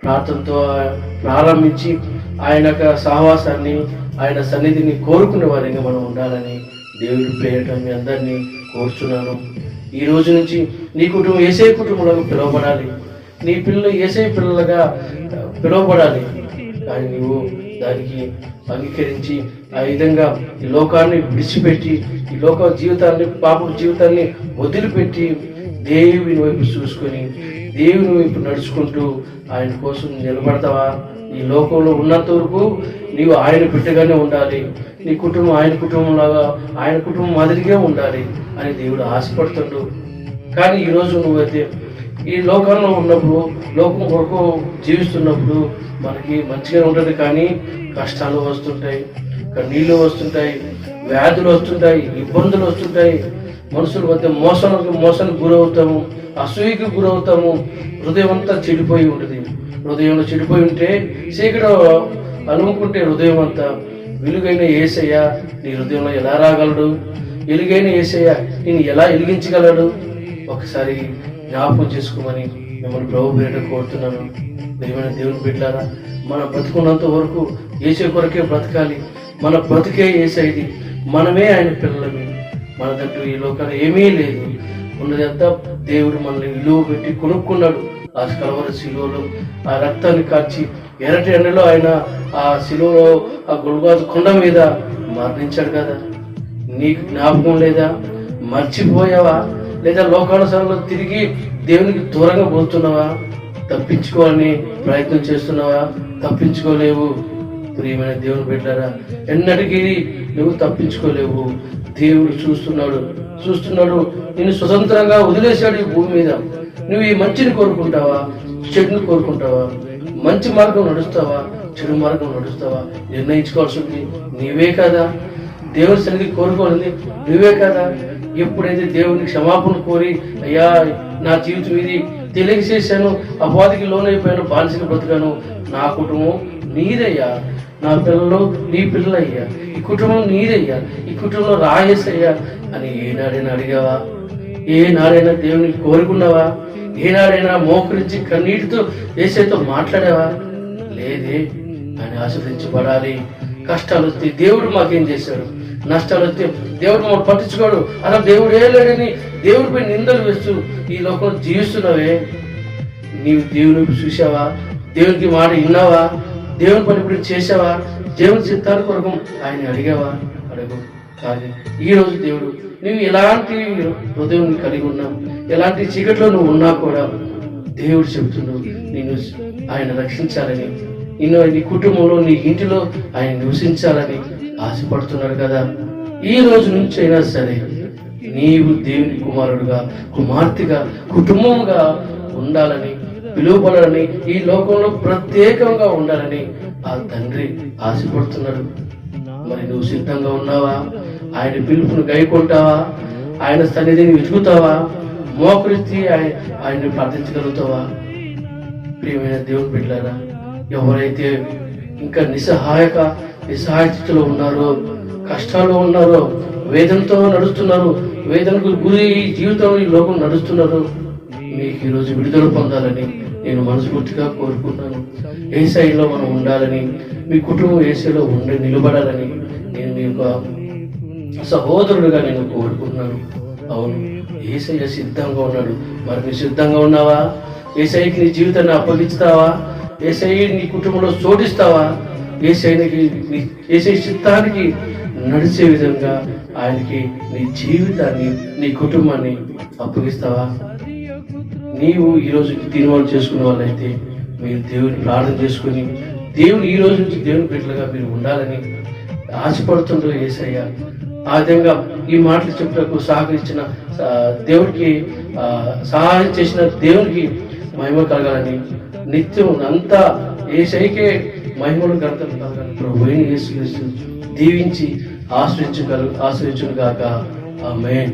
ప్రార్థనతో ప్రారంభించి ఆయన యొక్క సహవాసాన్ని, ఆయన సన్నిధిని కోరుకునే వారిగా మనం ఉండాలని దేవుడి పేరిట మీ అందరినీ కోరుచున్నాను. ఈ రోజు నుంచి నీ కుటుంబం యేసయ్య కుటుంబంలో పిలువబడాలి, నీ పిల్లలు యేసయ్య పిల్లలుగా పిలువబడాలి. కానీ నువ్వు దానికి అంగీకరించి ఆ విధంగా ఈ లోకాన్ని విడిచిపెట్టి, ఈ లోక జీవితాన్ని, పాప జీవితాన్ని వదిలిపెట్టి దేవుని వైపు చూసుకొని దేవుని వైపు నడుచుకుంటూ ఆయన కోసం నిలబడతావా? ఈ లోకంలో ఉన్నంత వరకు నీవు ఆయన బిడ్డగానే ఉండాలి, నీ కుటుంబం ఆయన కుటుంబంలాగా, ఆయన కుటుంబం మాదిరిగా ఉండాలి అని దేవుడు ఆశపడుతుండు. కానీ ఈరోజు నువ్వైతే ఈ లోకంలో ఉన్నప్పుడు, లోకం కొరకు జీవిస్తున్నప్పుడు మనకి మంచిగా ఉంటుంది, కానీ కష్టాలు వస్తుంటాయి, కన్నీళ్ళు వస్తుంటాయి, వ్యాధులు వస్తుంటాయి, ఇబ్బందులు వస్తుంటాయి, మనుషుల మధ్య మోసానికి గురవుతాము, అసూయకి గురవుతాము. హృదయం అంతా చెడిపోయి ఉంటుంది. హృదయంలో చెడిపోయి ఉంటే చీకటి అనుకుంటే హృదయం అంతా వెలుగైన యేసయ్య నీ హృదయంలో ఎలా రాగలడు? వెలుగైన యేసయ్య నేను ఎలా వెలిగించగలడు? ఒకసారి జ్ఞాపకం చేసుకోమని మిమ్మల్ని ప్రభు పేరిట కోరుతున్నాను. ప్రియమైన దేవుని బిడ్డలారా, మన బ్రతుకున్నంత వరకు యేసయ్య కొరకే బ్రతకాలి. మన బ్రతుకే యేసయ్యది, మనమే ఆయన పిల్లలమే. మన దగ్గర ఈ లోకాలు ఏమీ లేదు, ఉన్నదంతా దేవుడు మనల్ని విలువ పెట్టి కొనుక్కున్నాడు. ఆ కలవరి శిలువలో ఆ రక్తాన్ని కార్చి ఎర్రటి ఎండలో ఆయన ఆ శిలువలో ఆ గొల్గొతా కొండ మీద మరణించాడు కదా. నీకు జ్ఞాపకం లేదా? మర్చిపోయావా? లేదా లోకానుసారంలో తిరిగి దేవునికి దూరంగా పోతున్నావా? తప్పించుకోవాలని ప్రయత్నం చేస్తున్నావా? తప్పించుకోలేవు. ప్రియమైన దేవుని బిడ్డలారా, ఎన్నటికీ నువ్వు తప్పించుకోలేవు. దేవుడు చూస్తున్నాడు. నిన్ను స్వతంత్రంగా వదిలేశాడు ఈ భూమి మీద. నువ్వు ఈ మంచిని కోరుకుంటావా, చెడుని కోరుకుంటావా? మంచి మార్గం నడుస్తావా, చెడు మార్గం నడుస్తావా? నిర్ణయించుకోవాల్సింది నీవే కదా. దేవుని సన్నిధి కోరుకోవాలని నువ్వే కదా. ఎప్పుడైతే దేవునికి క్షమాపణ కోరి, అయ్యా నా జీవితం ఇది తెలియక చేశాను, అపవాదికి లోనైపోయాను, బానిసగా బ్రతికాను, నా కుటుంబం నీదయ్యా, నా పిల్లలు నీ పిల్లలయ్యా, ఈ కుటుంబం నీదయ్యా, ఈ కుటుంబంలో రాయేసయ్యా అని ఏనాడైనా అడిగావా? ఏనాడైనా దేవుని కోరుకున్నావా? ఏనాడైనా మోకరించి కన్నీటితో యేసయ్యతో మాట్లాడావా? లేదే. ఆయన ఆశీర్వదించబడాలి. కష్టాలు వస్తే దేవుడు మాకేం చేశాడు, నష్టాలు వస్తే దేవుడు మమ్మల్ని పట్టించుకోడు, అలా దేవుడు ఏ లేడని దేవుడిపై నిందలు వేస్తూ ఈ లోకంలో జీవిస్తున్నావే. నీవు దేవుని చూసావా? దేవునికి మాట విన్నావా? దేవుని పని ఇప్పుడు చేసావా? దేవుని చిత్తాల కొరకు ఆయన అడిగావా? అడగు. కానీ ఈరోజు దేవుడు నువ్వు ఎలాంటి హృదయం కలిగి ఉన్నావు, ఎలాంటి చీకట్లో నువ్వు ఉన్నా కూడా దేవుడు చెబుతున్నావు నిన్ను ఆయన రక్షించాలని, నిన్ను నీ కుటుంబంలో, నీ ఇంటిలో ఆయన నివసించాలని ఆశపడుతున్నాడు కదా. ఈ రోజు నుంచి అయినా సరే నీవు దేవుని కుమారుడుగా, కుమార్తెగా, కుటుంబంగా ఉండాలని, పిలువబడాలని, ఈ లోకంలో ప్రత్యేకంగా ఉండాలని ఆ తండ్రి ఆశపడుతున్నాడు. మరి నువ్వు సిద్ధంగా ఉన్నావా? ఆయన పిలుపును గైకొంటావా? ఆయన సన్నిధిని వెతుకుతావా? మోకరించి ఆయన్ని ప్రార్థించగలుగుతావా? ప్రియమైన దేవుని బిడ్డలారా, ఎవరైతే ఇంకా నిస్సహాయ స్థితిలో ఉన్నారో, కష్టాల్లో ఉన్నారో, వేదనతో నడుస్తున్నారు, వేదనకు గురి జీవితంలో ఈ లోకం నడుస్తున్నారు, మీకు ఈరోజు విడుదల పొందాలని నేను మనస్ఫూర్తిగా కోరుకుంటున్నాను. యేసయ్యలో మనం ఉండాలని, మీ కుటుంబం యేసయ్యలో నిలబడాలని నేను మీ యొక్క సహోదరుడుగా నేను కోరుకుంటున్నాను. అవును, యేసయ్య సిద్ధంగా ఉన్నాడు. మరి నువ్వు సిద్ధంగా ఉన్నావా? యేసయ్యకి నీ జీవితాన్ని అప్పగిస్తావా? యేసయ్య నీ కుటుంబంలో చోటిస్తావా? యేసయ్య చిత్తానికి నడిచే విధంగా ఆయనకి నీ జీవితాన్ని, నీ కుటుంబాన్ని అప్పగిస్తావా? నీవు ఈరోజు తీర్మానం చేసుకునే వాళ్ళైతే మీరు దేవుని ప్రార్థన చేసుకుని, దేవుని ఈ రోజు నుంచి దేవుని బిడ్డలుగా మీరు ఉండాలని ఆశపడుతుంటారు యేసయ్య. ఆ విధంగా ఈ మాటలు చెప్పుటకు సహకరించిన దేవుడికి, సహాయం చేసిన దేవునికి మహిమ కలగాలని, నిత్యం అంతా యేసయ్యకే మహిమలు ఘనతలు కలగాలని ప్రభువైన యేసు దీవించి ఆశ్రయించును గాక. ఆమేన్.